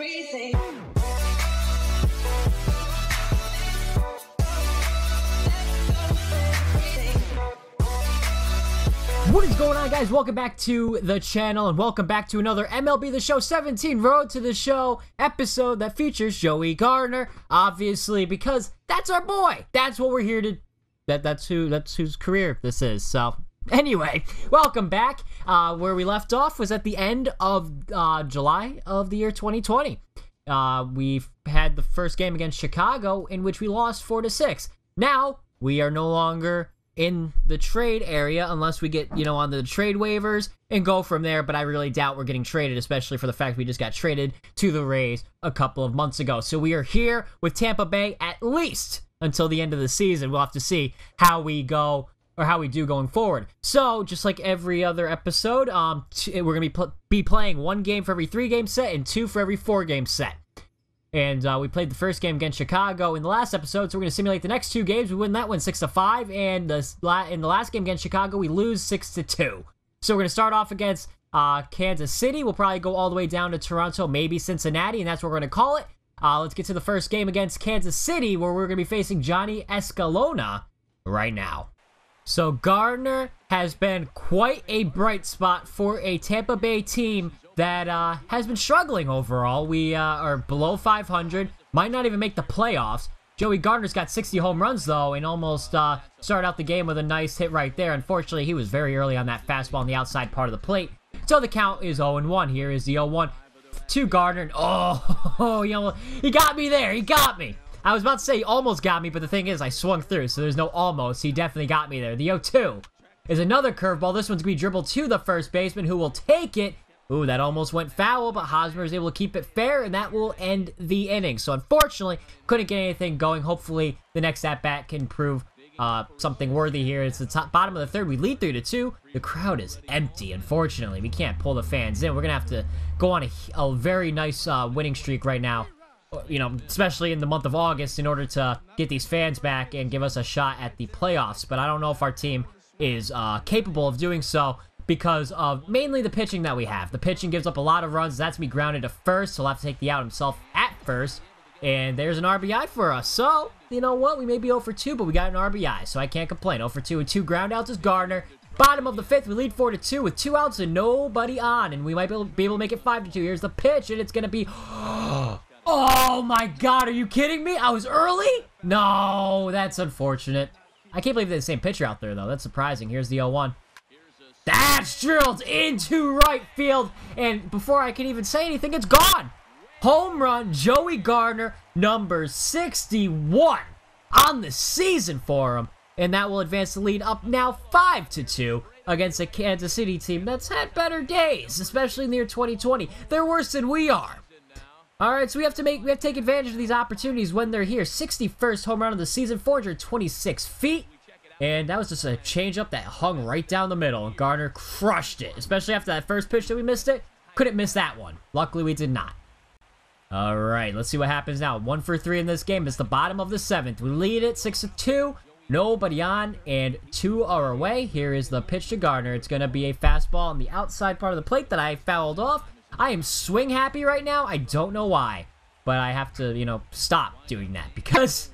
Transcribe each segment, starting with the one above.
everything. What is going on, guys? Welcome back to the channel and welcome back to another MLB The Show 17 Road to the Show episode that features Joey Gardner, obviously, because that's our boy. That's what we're here to... That's whose career this is. So, anyway, welcome back. Where we left off was at the end of July of the year 2020. We've had the first game against Chicago in which we lost 4-6. Now, we are no longer in the trade area unless we get, on the trade waivers and go from there, but I really doubt we're getting traded, especially for the fact we just got traded to the Rays a couple of months ago. So we are here with Tampa Bay at least until the end of the season. We'll have to see how we go or how we do going forward. So just like every other episode, we're going to be playing 1 game for every 3-game set and 2 for every 4-game set. And we played the first game against Chicago in the last episode, so we're going to simulate the next 2 games. We win that one 6-5, and in the last game against Chicago, we lose 6-2. So we're going to start off against Kansas City. We'll probably go all the way down to Toronto, maybe Cincinnati, and that's what we're going to call it. Let's get to the first game against Kansas City, where we're going to be facing Johnny Escalona right now. So Gardner has been quite a bright spot for a Tampa Bay team that has been struggling overall. We are below 500, might not even make the playoffs. Joey Gardner's got 60 home runs, though, and almost started out the game with a nice hit right there. Unfortunately, he was very early on that fastball on the outside part of the plate. So the count is 0-1. Here is the 0-1 to Gardner. Oh, he got me there. He got me. I was about to say he almost got me, but the thing is, I swung through, so there's no almost. He definitely got me there. The 0-2 is another curveball. This one's going to be dribbled to the first baseman, who will take it. Ooh, that almost went foul, but Hosmer is able to keep it fair, and that will end the inning. So, unfortunately, couldn't get anything going. Hopefully, the next at-bat can prove something worthy here. It's the bottom of the third. We lead 3-2. The crowd is empty, unfortunately. We can't pull the fans in. We're going to have to go on a very nice winning streak right now, especially in the month of August, in order to get these fans back and give us a shot at the playoffs. But I don't know if our team is capable of doing so, because of mainly the pitching that we have. The pitching gives up a lot of runs. That's me grounded to first. He'll have to take the out himself at first. And there's an RBI for us. So, you know what? We may be 0-2, but we got an RBI, so I can't complain. 0-2 with 2 ground outs is Gardner. Bottom of the 5th, we lead 4-2 with 2 outs and nobody on. And we might be able to make it 5-2. Here's the pitch, and it's going to be... Oh, my God. Are you kidding me? I was early? No, that's unfortunate. I can't believe they're the same pitcher out there, though. That's surprising. Here's the 0-1. That's drilled into right field, and before I can even say anything, it's gone. Home run, Joey Gardner, number 61 on the season for him, and that will advance the lead up now 5-2 against a Kansas City team that's had better days, especially in the year 2020. They're worse than we are. All right, so we have to take advantage of these opportunities when they're here. 61st home run of the season, 426 feet. And that was just a changeup that hung right down the middle. And Gardner crushed it, especially after that first pitch that we missed it. Couldn't miss that one. Luckily, we did not. All right, let's see what happens now. 1 for 3 in this game. It's the bottom of the 7th. We lead it 6-2. Nobody on, and 2 are away. Here is the pitch to Gardner. It's going to be a fastball on the outside part of the plate that I fouled off. I am swing happy right now. I don't know why, but I have to, stop doing that because...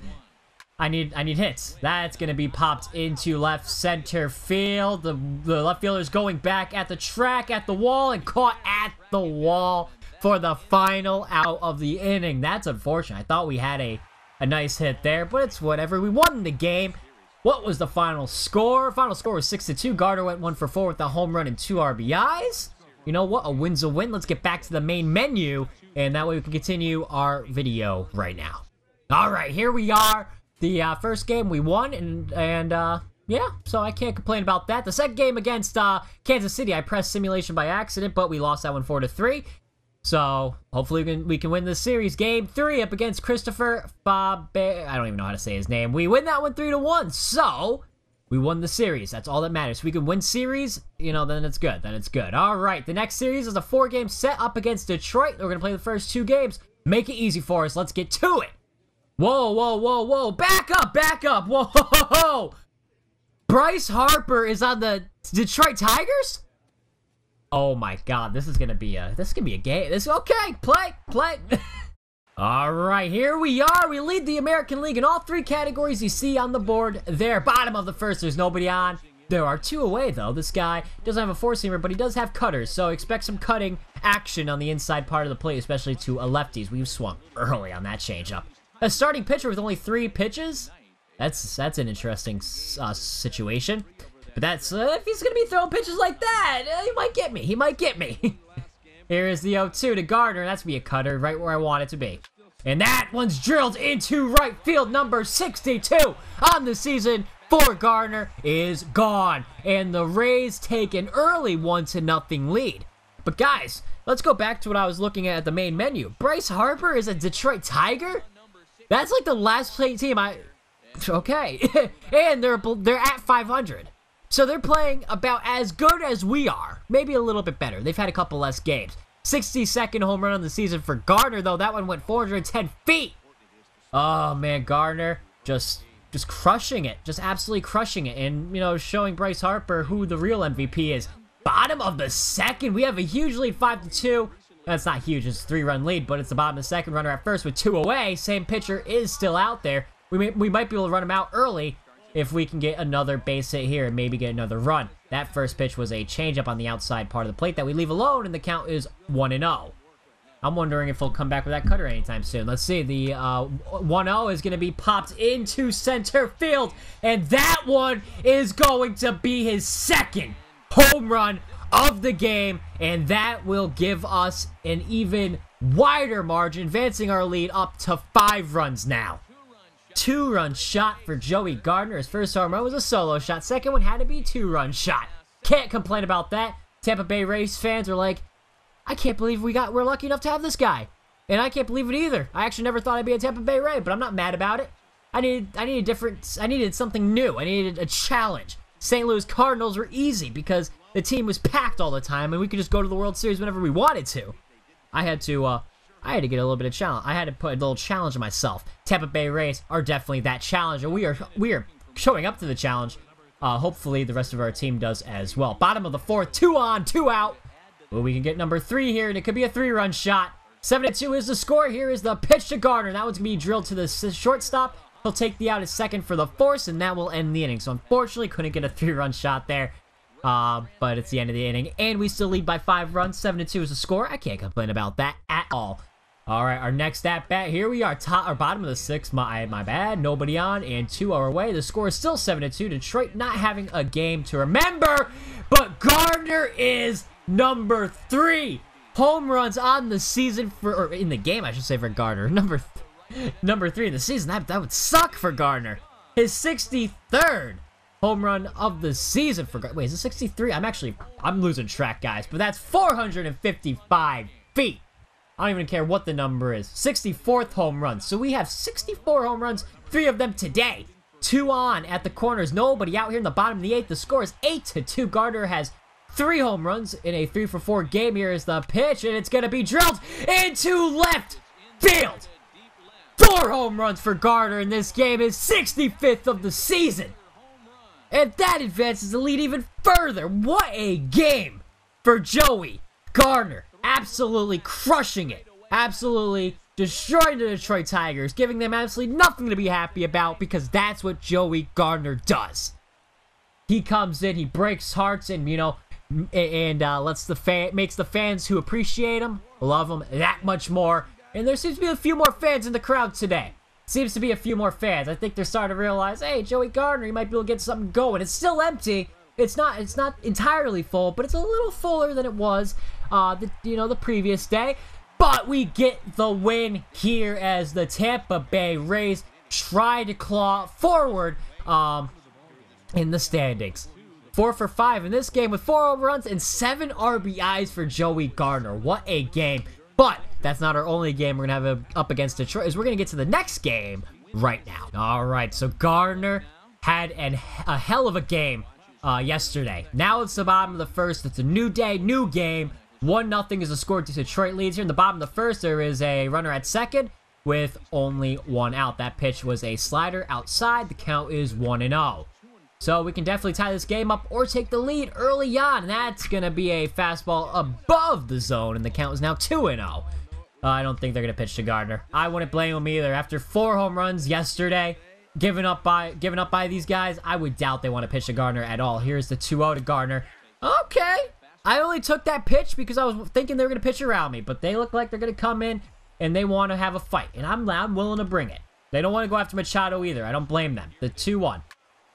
I need hits. That's going to be popped into left center field. The left fielder's going back at the track, at the wall, and caught at the wall for the final out of the inning. That's unfortunate. I thought we had a nice hit there, but it's whatever. We won the game. What was the final score? Final score was 6-2. Gardner went 1 for 4 with a home run and 2 RBIs. You know what? A win's a win. Let's get back to the main menu, and that way we can continue our video right now. All right, here we are. The first game we won, and yeah, so I can't complain about that. The second game against Kansas City, I pressed simulation by accident, but we lost that one 4-3. So hopefully we can win this series. Game 3 up against Christopher Fabe. I don't even know how to say his name. We win that one 3-1. So we won the series. That's all that matters. If we can win series, then it's good. Then it's good. All right, the next series is a 4-game set up against Detroit. We're gonna play the first 2 games. Make it easy for us. Let's get to it. Whoa, whoa, whoa, whoa. Back up, back up. Whoa. Bryce Harper is on the Detroit Tigers? Oh my God, this is gonna be a game. Okay, play. All right, here we are. We lead the American League in all 3 categories you see on the board there. Bottom of the first, there's nobody on. There are 2 away, though. This guy doesn't have a four-seamer, but he does have cutters, so expect some cutting action on the inside part of the plate, especially to lefties. We've swung early on that changeup. A starting pitcher with only 3 pitches? That's an interesting situation. But that's, if he's going to be throwing pitches like that, he might get me. He might get me. Here is the 0-2 to Gardner. That's me a cutter right where I want it to be. And that one's drilled into right field. Number 62 on the season for Gardner is gone. And the Rays take an early 1-0 lead. But guys, let's go back to what I was looking at the main menu. Bryce Harper is a Detroit Tiger? That's like the last place team Okay. And they're at 500. So they're playing about as good as we are. Maybe a little bit better. They've had a couple less games. 62nd home run on the season for Gardner, though. That one went 410 feet. Oh, man, Gardner just crushing it. Just absolutely crushing it. And, you know, showing Bryce Harper who the real MVP is. Bottom of the second. We have a huge lead, 5-2. That's not huge. It's a 3-run lead, but it's the bottom of the second. Runner at first with 2 away. Same pitcher is still out there. We might be able to run him out early if we can get another base hit here and maybe get another run. That first pitch was a changeup on the outside part of the plate that we leave alone, and the count is 1-0. I'm wondering if he'll come back with that cutter anytime soon. Let's see. The 1-0 is going to be popped into center field, and that one is going to be his 2nd home run of the game, and that will give us an even wider margin, advancing our lead up to 5 runs now. 2-run shot for Joey Gardner. His first home run was a solo shot. Second one had to be 2-run shot. Can't complain about that. Tampa Bay Rays fans are like, I can't believe we're lucky enough to have this guy. And I can't believe it either. I actually never thought I'd be a Tampa Bay Ray, but I'm not mad about it. I needed something new. I needed a challenge. St. Louis Cardinals were easy because the team was packed all the time and we could just go to the World Series whenever we wanted to. I had to get a little bit of challenge. I had to put a little challenge on myself. Tampa Bay Rays are definitely that challenge, and we are showing up to the challenge. Hopefully, the rest of our team does as well. Bottom of the 4th, 2 on, 2 out. Well, we can get number 3 here, and it could be a 3-run shot. 7-2 is the score. Here is the pitch to Gardner. That one's going to be drilled to the shortstop. He'll take the out at second for the force, and that will end the inning. So, unfortunately, couldn't get a 3-run shot there. But it's the end of the inning, and we still lead by 5 runs. 7-2 is the score. I can't complain about that at all. All right, our next at-bat, here we are, bottom of the 6th, my bad, nobody on, and 2 are away. The score is still 7-2, Detroit not having a game to remember, but Gardner is number 3 home runs on the season or in the game, I should say, for Gardner. Number 3 in the season, that would suck for Gardner. His 63rd home run of the season for Gardner. Wait, is it 63? I'm losing track, guys, but that's 455 feet. I don't even care what the number is. 64th home run. So we have 64 home runs, 3 of them today. 2 on at the corners. Nobody out here in the bottom of the 8th. The score is 8-2. Gardner has 3 home runs in a 3-for-4 game. Here is the pitch, and it's going to be drilled into left field. 4 home runs for Gardner in this game. His 65th of the season. And that advances the lead even further. What a game for Joey Gardner. Absolutely crushing it. Absolutely destroying the Detroit Tigers. Giving them absolutely nothing to be happy about because that's what Joey Gardner does. He comes in, he breaks hearts, and, you know, and makes the fans who appreciate him, love him that much more. And there seems to be a few more fans in the crowd today. Seems to be a few more fans. I think they're starting to realize, hey, Joey Gardner, he might be able to get something going. It's still empty. It's not entirely full, but it's a little fuller than it was, the previous day. But we get the win here as the Tampa Bay Rays try to claw forward in the standings. 4 for 5 in this game with 4 home runs and 7 RBIs for Joey Gardner. What a game. But that's not our only game we're going to have up against Detroit. We're going to get to the next game right now. All right, so Gardner had a hell of a game yesterday. Now it's the bottom of the 1st. It's a new day, new game. 1-0 is the score. Detroit leads here. In the bottom of the 1st, there is a runner at second with only 1 out. That pitch was a slider outside. The count is 1-0. So we can definitely tie this game up or take the lead early on. And that's going to be a fastball above the zone, and the count is now 2-0. I don't think they're going to pitch to Gardner. I wouldn't blame him either. After 4 home runs yesterday, given up by these guys, I would doubt they want to pitch to Gardner at all. Here's the 2-0 to Gardner. Okay. I only took that pitch because I was thinking they were going to pitch around me, but they look like they're going to come in and they want to have a fight, and I'm willing to bring it. They don't want to go after Machado either. I don't blame them. The 2-1.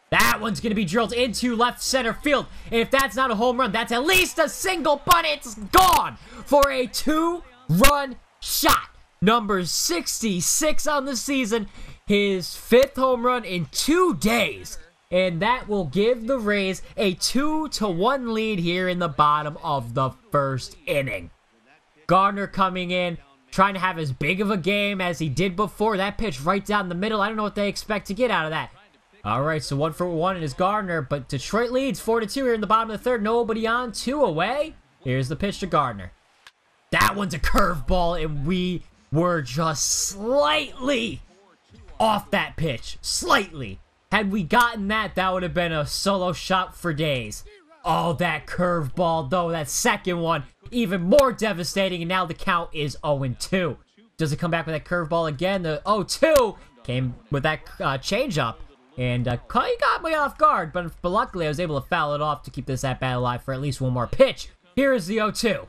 That one's going to be drilled into left center field. And if that's not a home run, that's at least a single, but it's gone for a 2-run shot. Number 66 on the season. His 5th home run in 2 days. And that will give the Rays a 2-1 lead here in the bottom of the 1st inning. Gardner coming in, trying to have as big of a game as he did before. That pitch right down the middle. I don't know what they expect to get out of that. All right, so 1-for-1 is Gardner, but Detroit leads 4-2 here in the bottom of the 3rd. Nobody on, 2 away. Here's the pitch to Gardner. That one's a curveball, and we were just slightly off that pitch. Slightly. Had we gotten that, that would have been a solo shot for days. Oh, that curveball, though, that second one, even more devastating, and now the count is 0-2. Does it come back with that curveball again? The 0-2 came with that changeup. And he got me off guard, but luckily I was able to foul it off to keep this at-bat alive for at least one more pitch. Here is the 0-2.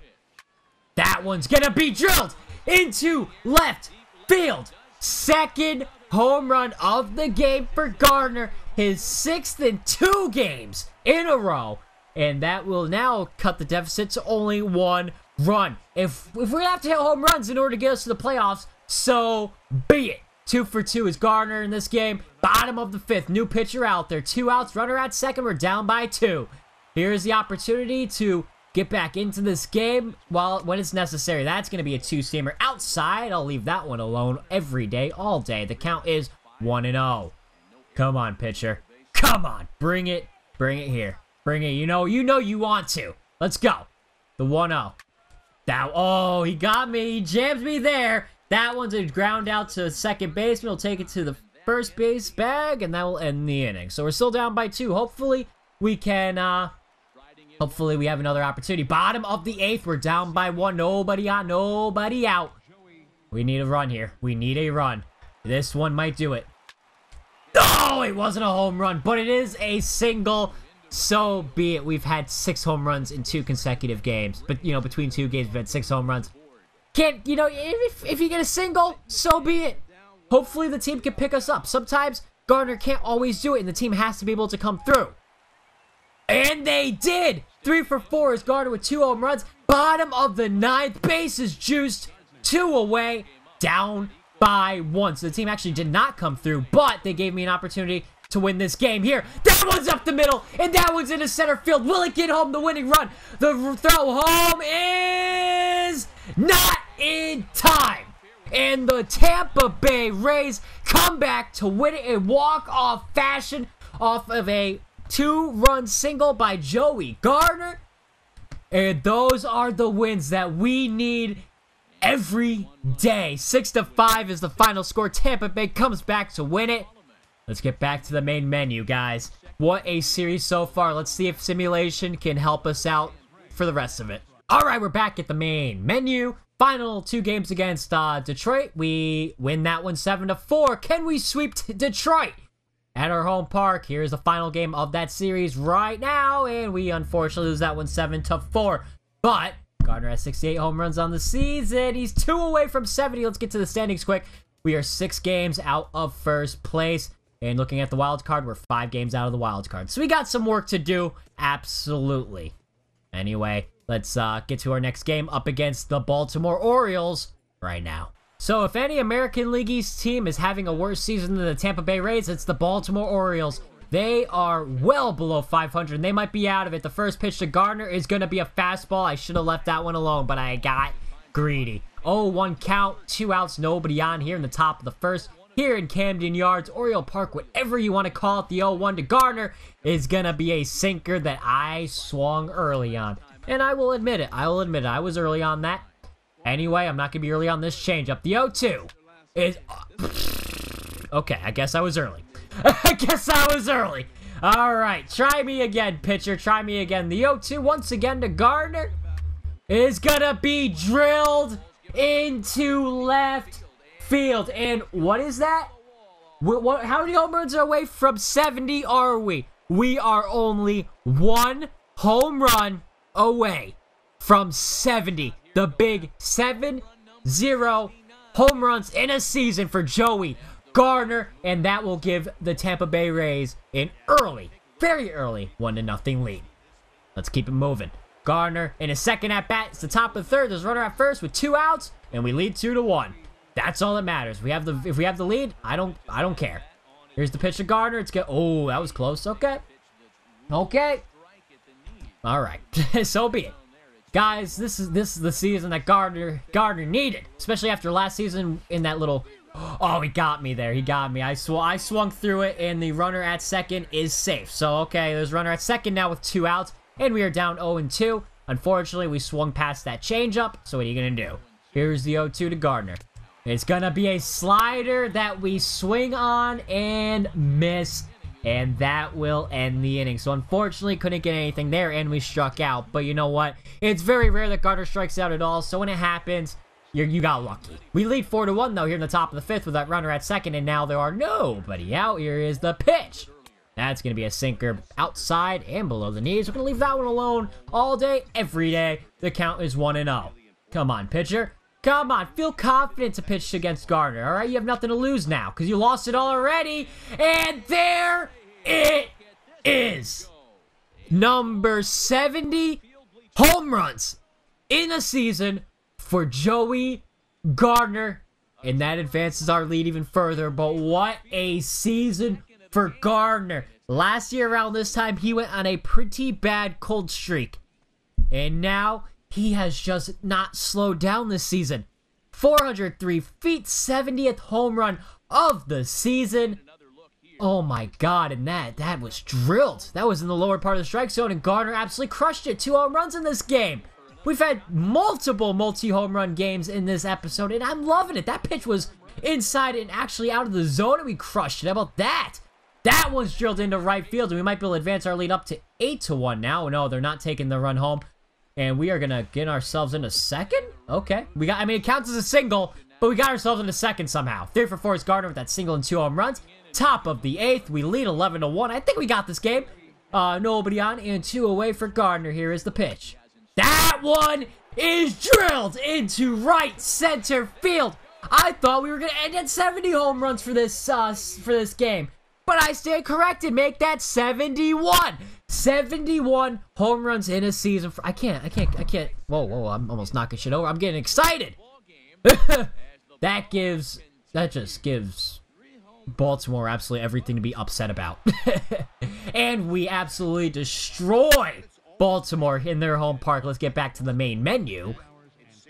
That one's going to be drilled into left field. 2nd home run of the game for Gardner. His 6th in 2 games in a row. And that will now cut the deficit to only 1 run. If we have to hit home runs in order to get us to the playoffs, so be it. 2-for-2 is Gardner in this game. Bottom of the 5th. New pitcher out there. 2 outs. Runner at 2nd. We're down by 2. Here's the opportunity to get back into this game when it's necessary. That's going to be a 2-seamer outside. I'll leave that one alone every day, all day. The count is 1-0. Come on, pitcher. Come on. Bring it. Bring it here. Bring it. You know you want to. Let's go. The 1-0. Oh, he got me. He jams me there. That one's a ground out to second baseman. He'll take it to the first base bag, and that will end the inning. So we're still down by 2. Hopefully we can, hopefully we have another opportunity. Bottom of the 8th, we're down by 1. Nobody on, nobody out. We need a run here. We need a run. This one might do it. Oh, it wasn't a home run, but it is a single. So be it. We've had 6 home runs in 2 consecutive games. But, between 2 games, we've had 6 home runs. If you get a single, so be it. Hopefully the team can pick us up. Sometimes Gardner can't always do it, and the team has to be able to come through. And they did! 3-for-4 is Gardner with 2 home runs. Bottom of the 9th, base is juiced. 2 away, down by 1. So the team actually did not come through, but they gave me an opportunity to win this game here. That one's up the middle, and that one's into center field. Will it get home the winning run? The throw home is not in time. And the Tampa Bay Rays come back to win it in walk-off fashion off of a 2-run single by Joey Gardner. And those are the wins that we need every day. 6-5 is the final score. Tampa Bay comes back to win it. Let's get back to the main menu, guys. What a series so far. Let's see if simulation can help us out for the rest of it. All right, we're back at the main menu. Final 2 games against Detroit. We win that one 7-4. Can we sweep Detroit at our home park? Here's the final game of that series right now, and we unfortunately lose that one 7-4. But Gardner has 68 home runs on the season. He's 2 away from 70. Let's get to the standings quick. We are 6 games out of first place. And looking at the wild card, we're 5 games out of the wild card. So we got some work to do. Absolutely. Anyway, let's get to our next game up against the Baltimore Orioles right now. So if any American League East team is having a worse season than the Tampa Bay Rays, it's the Baltimore Orioles. They are well below 500, and they might be out of it. The first pitch to Gardner is going to be a fastball. I should have left that one alone, but I got greedy. 0-1 count, 2 outs, nobody on here in the top of the first. Here in Camden Yards, Oriole Park, whatever you want to call it, the 0-1 to Gardner is going to be a sinker that I swung early on. And I will admit it. I was early on that. Anyway, I'm not going to be early on this changeup. The 0-2 is... Okay, I guess I was early. All right, try me again, pitcher. Try me again. The 0-2 once again to Gardner is gonna be drilled into left field. And what is that? How many home runs are away from 70 are we? We are only one home run away from 70. The big 7-0 home runs in a season for Joey Gardner, and that will give the Tampa Bay Rays an early, very early 1-0 lead. Let's keep it moving. Gardner in his second at bat. It's the top of the third. There's a runner at first with 2 outs, and we lead 2-1. That's all that matters. If we have the lead, I don't care. Here's the pitch to Gardner. It's good. Oh, that was close. Okay. Okay. All right. So be it. Guys, this is the season that Gardner needed, especially after last season in that little. Oh, he got me there. He got me. I swung through it, and the runner at second is safe. So, okay, there's a runner at second now with 2 outs, and we are down 0-2. Unfortunately, we swung past that changeup, so what are you going to do? Here's the 0-2 to Gardner. It's going to be a slider that we swing on and miss, and that will end the inning. So, unfortunately, couldn't get anything there, and we struck out. But you know what? It's very rare that Gardner strikes out at all, so when it happens, you got lucky. We lead 4-1, though, here in the top of the 5th with that runner at second, and now there are nobody out. Here is the pitch. That's going to be a sinker outside and below the knees. We're going to leave that one alone all day, every day. The count is 1-0. Come on, pitcher. Come on. Feel confident to pitch against Gardner, all right? You have nothing to lose now because you lost it all already. And there it is. Number 70 home runs in a season for Joey Gardner, and that advances our lead even further. But what a season for Gardner. Last year around this time, he went on a pretty bad cold streak, and now he has just not slowed down this season. 403 feet, 70th home run of the season. Oh my god, and that was drilled. That was in the lower part of the strike zone, and Gardner absolutely crushed it. 2 home runs in this game. We've had multiple multi-home run games in this episode, and I'm loving it. That pitch was inside and actually out of the zone, and we crushed it. How about that? That one's drilled into right field, and we might be able to advance our lead up to 8-1 now. No, they're not taking the run home, and we are going to get ourselves into second? Okay. It counts as a single, but we got ourselves into second somehow. 3 for 4 is Gardner with that single and 2 home runs. Top of the 8th, we lead 11-1. I think we got this game. Nobody on, and 2 away for Gardner. Here is the pitch. That one is drilled into right center field. I thought we were going to end at 70 home runs for this game. But I stand corrected. Make that 71. 71 home runs in a season. I can't. Whoa, I'm almost knocking shit over. I'm getting excited. That just gives Baltimore absolutely everything to be upset about. And we absolutely destroy Baltimore in their home park. Let's get back to the main menu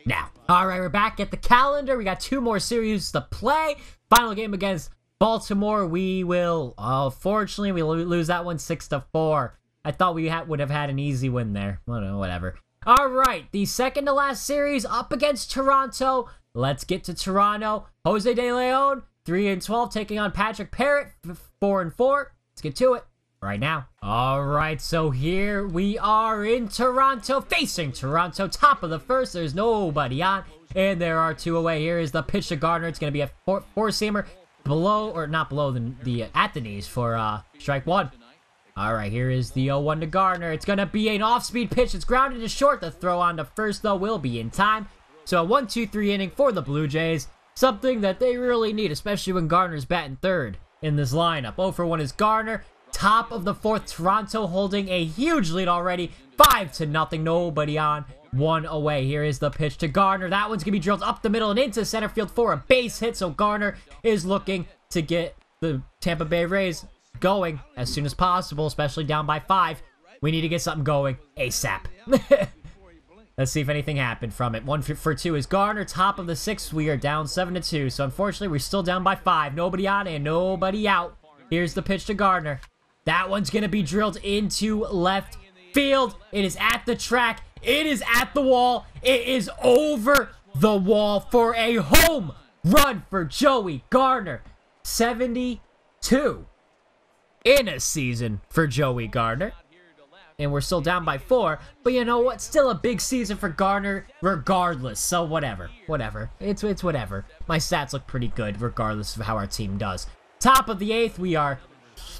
now. All right, we're back at the calendar. We got 2 more series to play. Final game against Baltimore. We will, fortunately, we lose that one 6-4. I thought we would have had an easy win there. I don't know, whatever. All right, the second to last series up against Toronto. Let's get to Toronto. Jose De Leon, 3-12, taking on Patrick Parrott, 4-4. Let's get to it right now. All right, so here we are in Toronto, facing Toronto, top of the first. There's nobody on, and there are 2 away. Here is the pitch to Gardner. It's going to be a four-seamer below, or not below, the at the knees for strike 1. All right, here is the 0-1 to Gardner. It's going to be an off-speed pitch. It's grounded to short. The throw on to first, though, will be in time. So a 1-2-3 inning for the Blue Jays. Something that they really need, especially when Gardner's batting third in this lineup. 0 for 1 is Gardner. Top of the 4th, Toronto holding a huge lead already. 5-0, nobody on. 1 away. Here is the pitch to Gardner. That one's going to be drilled up the middle and into center field for a base hit. So Gardner is looking to get the Tampa Bay Rays going as soon as possible, especially down by 5. We need to get something going ASAP. Let's see if anything happened from it. 1 for 2 is Gardner. Top of the 6th, we are down 7-2. So unfortunately, we're still down by 5. Nobody on and nobody out. Here's the pitch to Gardner. That one's going to be drilled into left field. It is at the track. It is at the wall. It is over the wall for a home run for Joey Gardner. 72. in a season for Joey Gardner. And we're still down by 4. But you know what? Still a big season for Gardner regardless. So whatever. Whatever. It's whatever. My stats look pretty good regardless of how our team does. Top of the 8th, we are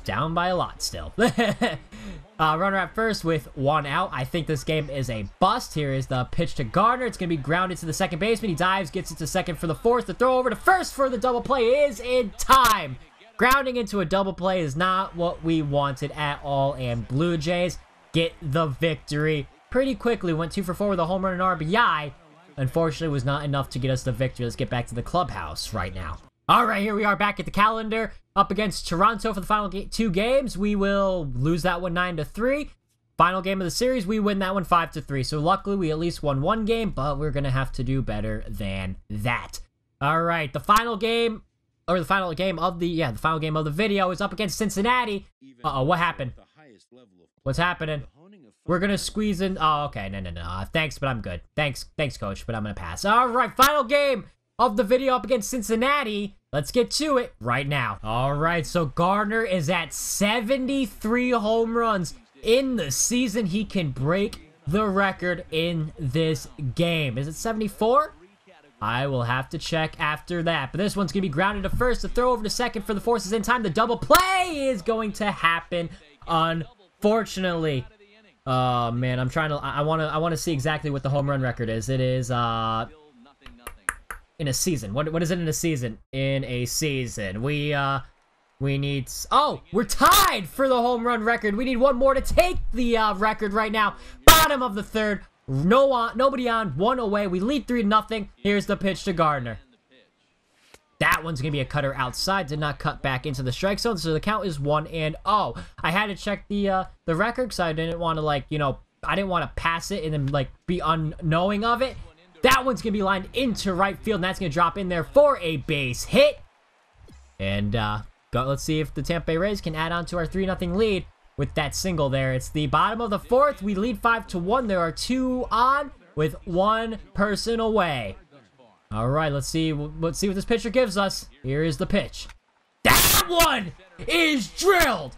down by a lot still. Runner at first with 1 out. I think this game is a bust. Here is the pitch to Gardner. It's going to be grounded to the second baseman. He dives, gets it to second for the 4th. The throw over to first for the double play is in time. Grounding into a double play is not what we wanted at all. And Blue Jays get the victory pretty quickly. Went 2 for 4 with a home run and RBI. Unfortunately, was not enough to get us the victory. Let's get back to the clubhouse right now. All right, here we are back at the calendar. Up against Toronto for the final 2 games. We will lose that one 9-3. Final game of the series, we win that one 5-3. So luckily, we at least won 1 game, but we're going to have to do better than that. All right, the final game, or the final game of the video is up against Cincinnati. What happened? What's happening? We're going to squeeze in. Oh, okay. No. Thanks, but I'm good. Thanks, coach, but I'm going to pass. All right, final game of the video up against Cincinnati. Let's get to it right now. All right, so Gardner is at 73 home runs in the season. He can break the record in this game. Is it 74? I will have to check after that. But this one's going to be grounded to first. The throw over to second for the forces in time. The double play is going to happen, unfortunately. Oh, man, I'm trying to... I want to see exactly what the home run record is. It is, in a season. What is it in a season? In a season. We need... Oh, we're tied for the home run record. We need 1 more to take the record right now. Bottom of the 3rd. Nobody on. 1 away. We lead 3-0. Here's the pitch to Gardner. That one's going to be a cutter outside. Did not cut back into the strike zone. So the count is 1-0. I had to check the record because I didn't want to, like, you know, I didn't want to pass it and then, like, be unknowing of it. That one's going to be lined into right field, and that's going to drop in there for a base hit. And let's see if the Tampa Bay Rays can add on to our 3-0 lead with that single there. It's the bottom of the 4th. We lead 5-1. There are 2 on with 1 person away. All right, let's see what this pitcher gives us. Here is the pitch. That one is drilled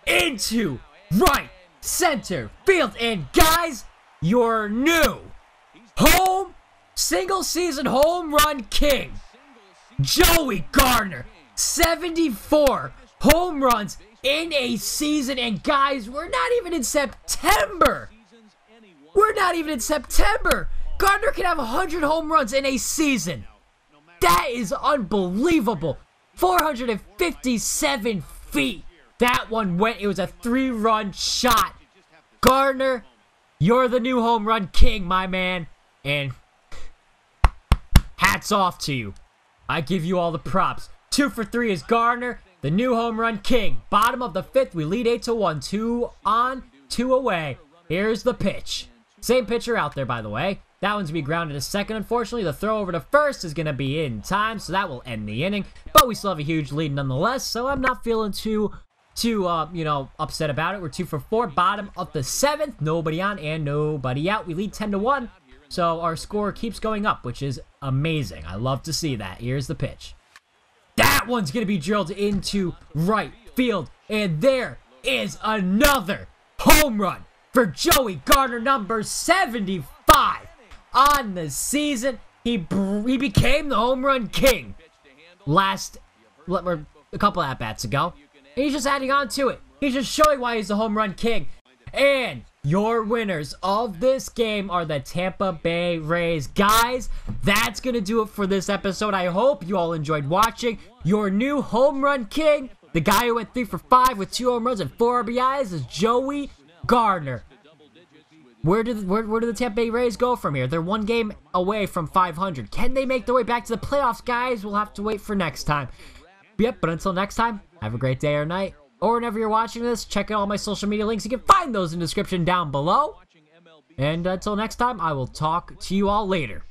into right center field. And guys, your new single-season home run king, Joey Gardner. 74 home runs in a season. And guys, we're not even in September. Gardner can have 100 home runs in a season. That is unbelievable. 457 feet. That one went. It was a 3-run shot. Gardner, you're the new home run king, my man. And hats off to you. I give you all the props. 2 for 3 is Gardner, the new home run king. Bottom of the 5th, we lead 8-1. 2 on, 2 away. Here's the pitch. Same pitcher out there, by the way. That one's going to be grounded to second, unfortunately. The throw over to first is going to be in time, so that will end the inning. But we still have a huge lead nonetheless, so I'm not feeling too upset about it. We're 2 for 4. Bottom of the 7th. Nobody on and nobody out. We lead 10-1, so our score keeps going up, which is amazing. I love to see that. Here's the pitch. That one's going to be drilled into right field, and there is another home run for Joey Gardner, number 75 on the season. He became the home run king a couple at-bats ago. And he's just adding on to it. He's just showing why he's the home run king. And your winners of this game are the Tampa Bay Rays. Guys, that's going to do it for this episode. I hope you all enjoyed watching. Your new home run king, the guy who went 3 for 5 with 2 home runs and 4 RBIs, is Joey Gardner. Where do the Tampa Bay Rays go from here? They're 1 game away from 500. Can they make their way back to the playoffs, guys? We'll have to wait for next time. Yep, but until next time, have a great day or night. Or whenever you're watching this, check out all my social media links. You can find those in the description down below. And until next time, I will talk to you all later.